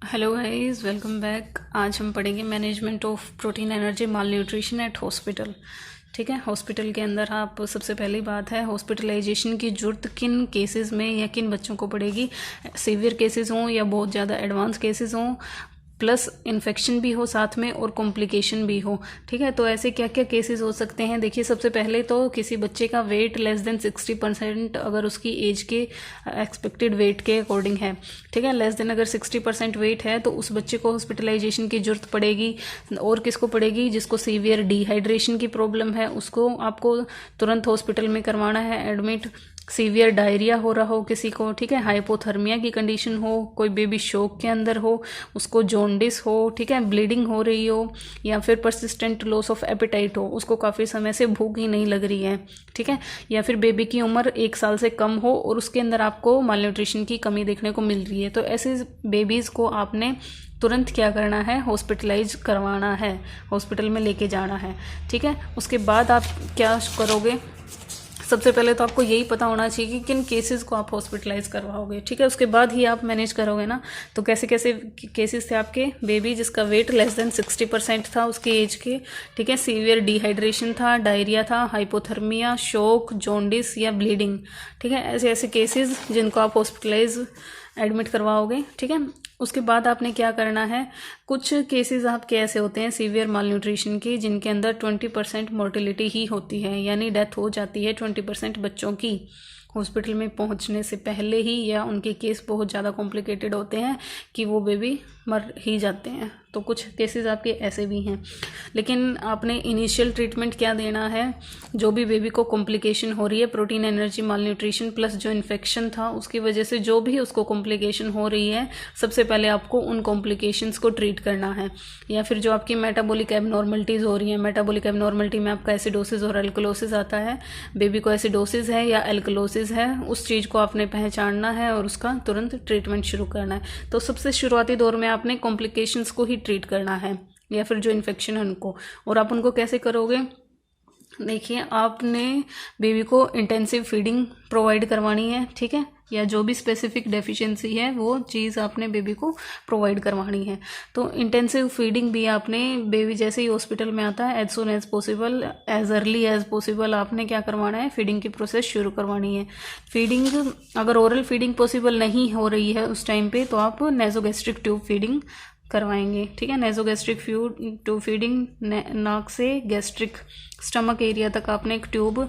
Hello guys, welcome back. आज हम पढ़ेंगे management of protein energy malnutrition at hospital. ठीक है, हॉस्पिटल के अंदर आप सबसे पहली बात है हॉस्पिटलाइजेशन की ज़रूरत किन केसेस में या किन बच्चों को पड़ेगी। सीवियर केसेस हों या बहुत ज़्यादा एडवांस केसेस हों, प्लस इन्फेक्शन भी हो साथ में और कॉम्प्लिकेशन भी हो। ठीक है, तो ऐसे क्या क्या केसेस हो सकते हैं। देखिए, सबसे पहले तो किसी बच्चे का वेट लेस देन 60% अगर उसकी एज के एक्सपेक्टेड वेट के अकॉर्डिंग है। ठीक है, लेस देन अगर 60% वेट है तो उस बच्चे को हॉस्पिटलाइजेशन की जरूरत पड़ेगी। और किसको पड़ेगी? जिसको सीवियर डिहाइड्रेशन की प्रॉब्लम है उसको आपको तुरंत हॉस्पिटल में करवाना है एडमिट। सीवियर डायरिया हो रहा हो किसी को, ठीक है, हाइपोथर्मिया की कंडीशन हो, कोई बेबी शोक के अंदर हो, उसको जॉन्डिस हो, ठीक है, ब्लीडिंग हो रही हो, या फिर परसिस्टेंट लॉस ऑफ एपेटाइट हो, उसको काफ़ी समय से भूख ही नहीं लग रही है। ठीक है, या फिर बेबी की उम्र 1 साल से कम हो और उसके अंदर आपको माल न्यूट्रिशन की कमी देखने को मिल रही है, तो ऐसे बेबीज़ को आपने तुरंत क्या करना है? हॉस्पिटलाइज करवाना है, हॉस्पिटल में लेके जाना है। ठीक है, उसके बाद आप क्या करोगे? सबसे पहले तो आपको यही पता होना चाहिए कि किन केसेस को आप हॉस्पिटलाइज करवाओगे। ठीक है, उसके बाद ही आप मैनेज करोगे ना। तो कैसे कैसे केसेस थे आपके? बेबी जिसका वेट लेस देन 60% था उसकी एज के, ठीक है, सीवियर डिहाइड्रेशन था, डायरिया था, हाइपोथर्मिया, शोक, जॉन्डिस या ब्लीडिंग। ठीक है, ऐसे ऐसे केसेस जिनको आप हॉस्पिटलाइज एडमिट करवाओगे। ठीक है, उसके बाद आपने क्या करना है? कुछ केसेस आपके ऐसे होते हैं सीवियर माल न्यूट्रिशन के जिनके अंदर 20% मोर्टेलिटी ही होती है, यानी डेथ हो जाती है 20% बच्चों की हॉस्पिटल में पहुंचने से पहले ही, या उनके केस बहुत ज़्यादा कॉम्प्लिकेटेड होते हैं कि वो बेबी मर ही जाते हैं। तो कुछ केसेस आपके ऐसे भी हैं। लेकिन आपने इनिशियल ट्रीटमेंट क्या देना है? जो भी बेबी को कॉम्प्लिकेशन हो रही है प्रोटीन एनर्जी माल न्यूट्रिशन प्लस जो इन्फेक्शन था उसकी वजह से जो भी उसको कॉम्प्लिकेशन हो रही है, सबसे पहले आपको उन कॉम्प्लिकेशंस को ट्रीट करना है। या फिर जो आपकी मेटाबॉलिक एबनॉर्मलिटीज़ हो रही हैं, मेटाबॉलिक एबनॉर्मलिटी में आपका एसिडोसिस और एल्कलोसिस आता है। बेबी को एसिडोसिस है या एल्कलोसिस है, उस चीज़ को आपने पहचानना है और उसका तुरंत ट्रीटमेंट शुरू करना है। तो सबसे शुरुआती दौर में आपने कॉम्प्लिकेशंस को ही ट्रीट करना है, या फिर जो इन्फेक्शन है उनको। और आप उनको कैसे करोगे? देखिए, आपने बेबी को इंटेंसिव फीडिंग प्रोवाइड करवानी है। ठीक है, या जो भी स्पेसिफिक डेफिशिएंसी है वो चीज़ आपने बेबी को प्रोवाइड करवानी है। तो इंटेंसिव फीडिंग भी आपने बेबी जैसे ही हॉस्पिटल में आता है as soon as possible, as early as possible आपने क्या करवाना है? फीडिंग की प्रोसेस शुरू करवानी है। फीडिंग अगर ओरल फीडिंग पॉसिबल नहीं हो रही है उस टाइम पे तो आप नेजोगैस्ट्रिक ट्यूब फीडिंग करवाएंगे। ठीक है, नेजोगैस्ट्रिक ट्यूब फीडिंग, नाक से गैस्ट्रिक स्टमक एरिया तक आपने एक ट्यूब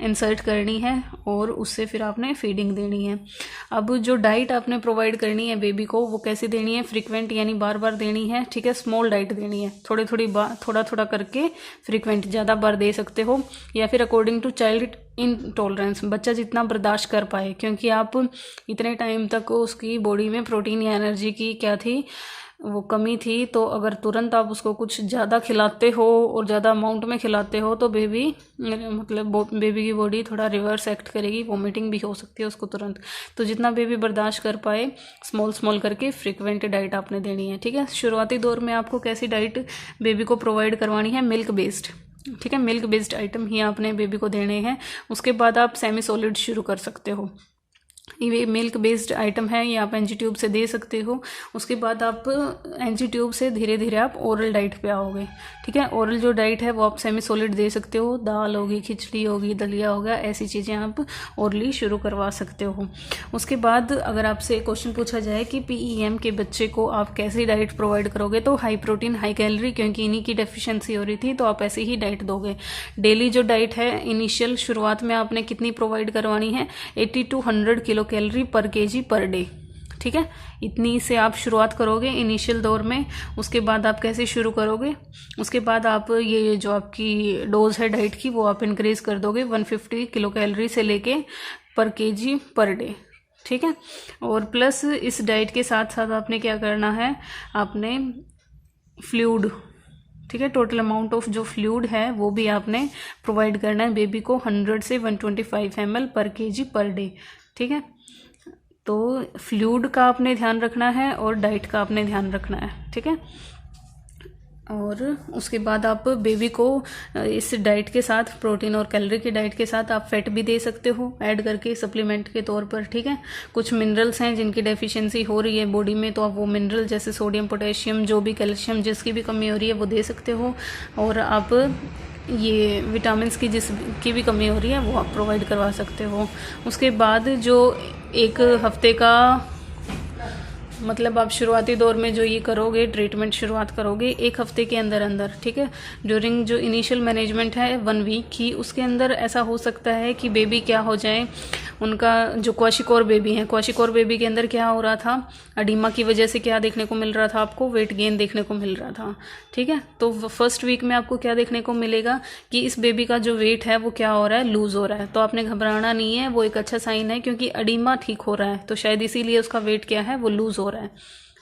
इंसर्ट करनी है और उससे फिर आपने फीडिंग देनी है। अब जो डाइट आपने प्रोवाइड करनी है बेबी को वो कैसे देनी है? फ्रीक्वेंट यानी बार बार देनी है। ठीक है, स्मॉल डाइट देनी है, थोड़ा थोड़ा करके फ्रीक्वेंट, ज़्यादा बार दे सकते हो, या फिर अकॉर्डिंग टू चाइल्ड इनटॉलरेंस, बच्चा जितना बर्दाश्त कर पाए, क्योंकि आप इतने टाइम तक उसकी बॉडी में प्रोटीन या एनर्जी की क्या थी, वो कमी थी। तो अगर तुरंत आप उसको कुछ ज़्यादा खिलाते हो और ज़्यादा अमाउंट में खिलाते हो तो बेबी बेबी की बॉडी थोड़ा रिवर्स एक्ट करेगी, वॉमिटिंग भी हो सकती है उसको तुरंत। तो जितना बेबी बर्दाश्त कर पाए स्मॉल स्मॉल करके फ्रिक्वेंट डाइट आपने देनी है। ठीक है, शुरुआती दौर में आपको कैसी डाइट बेबी को प्रोवाइड करवानी है? Milk based. ठीक है, मिल्क बेस्ड आइटम ही आपने बेबी को देने हैं। उसके बाद आप सेमी सॉलिड शुरू कर सकते हो। ये मिल्क बेस्ड आइटम है, ये आप एनजी ट्यूब से दे सकते हो। उसके बाद आप एनजी ट्यूब से धीरे धीरे आप ओरल डाइट पे आओगे। ठीक है, ओरल जो डाइट है वो आप सेमी सॉलिड दे सकते हो, दाल होगी, खिचड़ी होगी, दलिया होगा, ऐसी चीज़ें आप ओरली शुरू करवा सकते हो। उसके बाद अगर आपसे क्वेश्चन पूछा जाए कि पीईएम के बच्चे को आप कैसी डाइट प्रोवाइड करोगे, तो हाई प्रोटीन हाई कैलोरी, क्योंकि इन्हीं की डेफिशिएंसी हो रही थी तो आप ऐसी ही डाइट दोगे। डेली जो डाइट है इनिशियल शुरुआत में आपने कितनी प्रोवाइड करवानी है? 80 to 100 किलो कैलोरी पर केजी पर डे। ठीक है, इतनी से आप शुरुआत करोगे इनिशियल दौर में। उसके बाद आप कैसे शुरू करोगे? उसके बाद आप ये जो आपकी डोज है डाइट की वो आप इंक्रीज कर दोगे 150 किलो कैलोरी से लेके पर केजी पर डे। ठीक है, और प्लस इस डाइट के साथ साथ आपने क्या करना है? आपने फ्लूइड, ठीक है, टोटल अमाउंट ऑफ जो फ्लूइड है वो भी आपने प्रोवाइड करना है बेबी को 100 से 125 ml पर केजी पर डे। ठीक है, तो फ्लूइड का आपने ध्यान रखना है और डाइट का आपने ध्यान रखना है। ठीक है, और उसके बाद आप बेबी को इस डाइट के साथ, प्रोटीन और कैलोरी की डाइट के साथ आप फैट भी दे सकते हो ऐड करके सप्लीमेंट के तौर पर, ठीक है। कुछ मिनरल्स हैं जिनकी डेफिशिएंसी हो रही है बॉडी में, तो आप वो मिनरल जैसे सोडियम, पोटेशियम, जो भी कैल्शियम जिसकी भी कमी हो रही है वो दे सकते हो। और आप ये विटामिन्स की जिसकी भी कमी हो रही है वो आप प्रोवाइड करवा सकते हो। उसके बाद जो एक हफ्ते का मतलब आप शुरुआती दौर में जो ये करोगे, ट्रीटमेंट शुरुआत करोगे 1 हफ्ते के अंदर अंदर, ठीक है। ड्यूरिंग जो इनिशियल मैनेजमेंट है 1 वीक की, उसके अंदर ऐसा हो सकता है कि बेबी क्या हो जाए, उनका जो क्वाशिकोर बेबी है, क्वाशिकोर बेबी के अंदर क्या हो रहा था, अडीमा की वजह से क्या देखने को मिल रहा था आपको, वेट गेन देखने को मिल रहा था, ठीक है। तो फर्स्ट वीक में आपको क्या देखने को मिलेगा कि इस बेबी का जो वेट है वो क्या हो रहा है, लूज हो रहा है। तो आपने घबराना नहीं है, वो एक अच्छा साइन है क्योंकि अडीमा ठीक हो रहा है, तो शायद इसीलिए उसका वेट क्या है, वो लूज हो रहा है,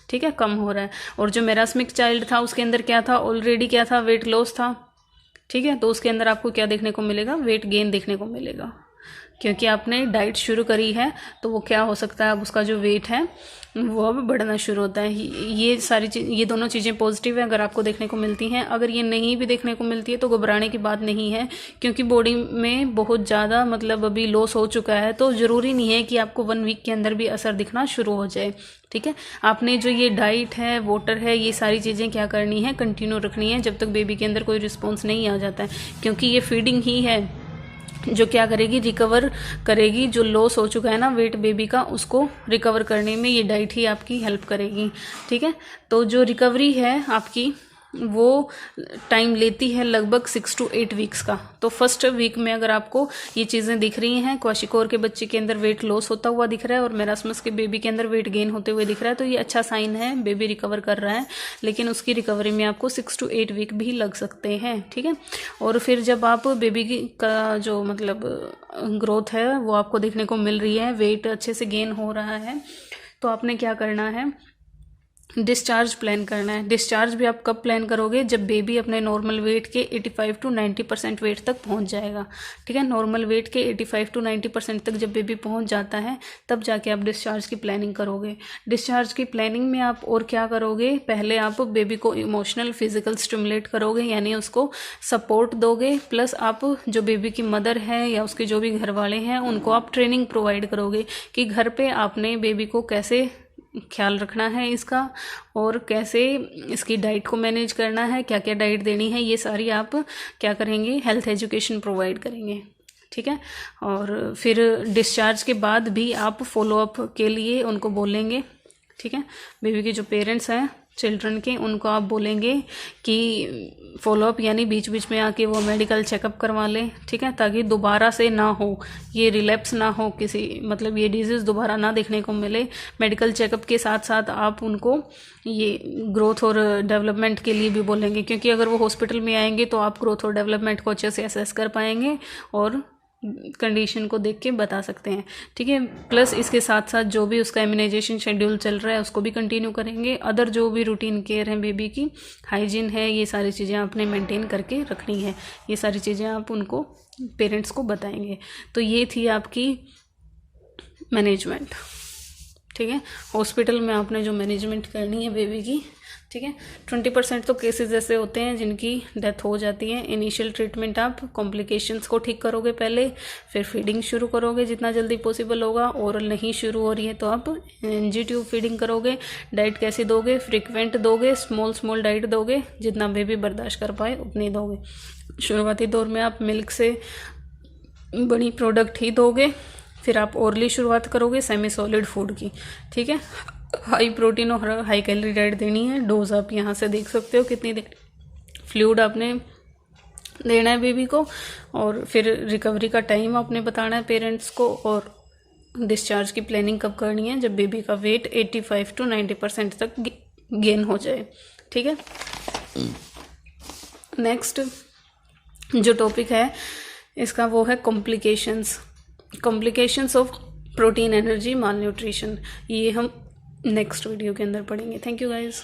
ठीक है, कम हो रहा है। और जो मेरास्मिक चाइल्ड था उसके अंदर क्या था, ऑलरेडी क्या था, वेट लॉस था, ठीक है। तो उसके अंदर आपको क्या देखने को मिलेगा, वेट गेन देखने को मिलेगा, क्योंकि आपने डाइट शुरू करी है। तो वो क्या हो सकता है, अब उसका जो वेट है वो अब बढ़ना शुरू होता है। ये सारी चीज़, ये दोनों चीज़ें पॉजिटिव है अगर आपको देखने को मिलती हैं। अगर ये नहीं भी देखने को मिलती है तो घबराने की बात नहीं है, क्योंकि बॉडी में बहुत ज़्यादा मतलब अभी लॉस हो चुका है, तो ज़रूरी नहीं है कि आपको 1 वीक के अंदर भी असर दिखना शुरू हो जाए, ठीक है। आपने जो ये डाइट है, वाटर है, ये सारी चीज़ें क्या करनी है, कंटिन्यू रखनी है जब तक बेबी के अंदर कोई रिस्पॉन्स नहीं आ जाता है, क्योंकि ये फीडिंग ही है जो क्या करेगी, रिकवर करेगी। जो लॉस हो चुका है ना वेट बेबी का, उसको रिकवर करने में ये डाइट ही आपकी हेल्प करेगी, ठीक है। तो जो रिकवरी है आपकी वो टाइम लेती है लगभग 6 to 8 वीक्स का। तो फर्स्ट वीक में अगर आपको ये चीज़ें दिख रही हैं, क्वाशिकोर के बच्चे के अंदर वेट लॉस होता हुआ दिख रहा है और मेरास्मस के बेबी के अंदर वेट गेन होते हुए दिख रहा है, तो ये अच्छा साइन है, बेबी रिकवर कर रहा है। लेकिन उसकी रिकवरी में आपको 6 to 8 वीक भी लग सकते हैं, ठीक है। और फिर जब आप बेबी का जो मतलब ग्रोथ है वो आपको देखने को मिल रही है, वेट अच्छे से गेन हो रहा है, तो आपने क्या करना है, डिस्चार्ज प्लान करना है। डिस्चार्ज भी आप कब प्लान करोगे, जब बेबी अपने नॉर्मल वेट के 85 to 90% वेट तक पहुंच जाएगा, ठीक है। नॉर्मल वेट के 85 to 90% तक जब बेबी पहुंच जाता है तब जाके आप डिस्चार्ज की प्लानिंग करोगे। डिस्चार्ज की प्लानिंग में आप और क्या करोगे, पहले आप बेबी को इमोशनल फिजिकल स्टिमुलेट करोगे, यानी उसको सपोर्ट दोगे, प्लस आप जो बेबी की मदर है या उसके जो भी घर वाले हैं उनको आप ट्रेनिंग प्रोवाइड करोगे कि घर पे आपने बेबी को कैसे ख्याल रखना है इसका, और कैसे इसकी डाइट को मैनेज करना है, क्या क्या डाइट देनी है, ये सारी आप क्या करेंगे, हेल्थ एजुकेशन प्रोवाइड करेंगे, ठीक है। और फिर डिस्चार्ज के बाद भी आप फॉलोअप के लिए उनको बोलेंगे, ठीक है। बेबी के जो पेरेंट्स हैं चिल्ड्रन के, उनको आप बोलेंगे कि फॉलोअप यानी बीच बीच में आके वो मेडिकल चेकअप करवा लें, ठीक है, ताकि दोबारा से ना हो, ये रिलैप्स ना हो, किसी मतलब ये डिजीज़ दोबारा ना देखने को मिले। मेडिकल चेकअप के साथ साथ आप उनको ये ग्रोथ और डेवलपमेंट के लिए भी बोलेंगे, क्योंकि अगर वो हॉस्पिटल में आएंगे तो आप ग्रोथ और डेवलपमेंट को अच्छे से असेस कर पाएंगे और कंडीशन को देख के बता सकते हैं, ठीक है। प्लस इसके साथ साथ जो भी उसका इम्यूनाइजेशन शेड्यूल चल रहा है उसको भी कंटिन्यू करेंगे। अदर जो भी रूटीन केयर है बेबी की, हाइजीन है, ये सारी चीज़ें आपने मेंटेन करके रखनी है, ये सारी चीज़ें आप उनको पेरेंट्स को बताएंगे। तो ये थी आपकी मैनेजमेंट, ठीक है। हॉस्पिटल में आपने जो मैनेजमेंट करनी है बेबी की, ठीक है। 20% तो केसेस ऐसे होते हैं जिनकी डेथ हो जाती है। इनिशियल ट्रीटमेंट आप कॉम्प्लिकेशंस को ठीक करोगे पहले, फिर फीडिंग शुरू करोगे जितना जल्दी पॉसिबल होगा। ओरल नहीं शुरू हो रही है तो आप एनजी ट्यूब फीडिंग करोगे। डाइट कैसी दोगे, फ्रिक्वेंट दोगे, स्मॉल डाइट दोगे, जितना बेबी बर्दाश्त कर पाए उतनी दोगे। शुरुआती दौर में आप मिल्क से बनी प्रोडक्ट ही दोगे, फिर आप ओरली शुरुआत करोगे सेमी सॉलिड फूड की, ठीक है। हाई प्रोटीन और हाई कैलोरी डाइट देनी है। डोज आप यहाँ से देख सकते हो कितनी फ्लूइड आपने देना है बेबी को, और फिर रिकवरी का टाइम आपने बताना है पेरेंट्स को, और डिस्चार्ज की प्लानिंग कब करनी है, जब बेबी का वेट 85 to 90% तक गेन हो जाए, ठीक है। नेक्स्ट जो टॉपिक है इसका वो है complications of protein energy mall nutrition. ये हम नेक्स्ट वीडियो के अंदर पढ़ेंगे। Thank you guys.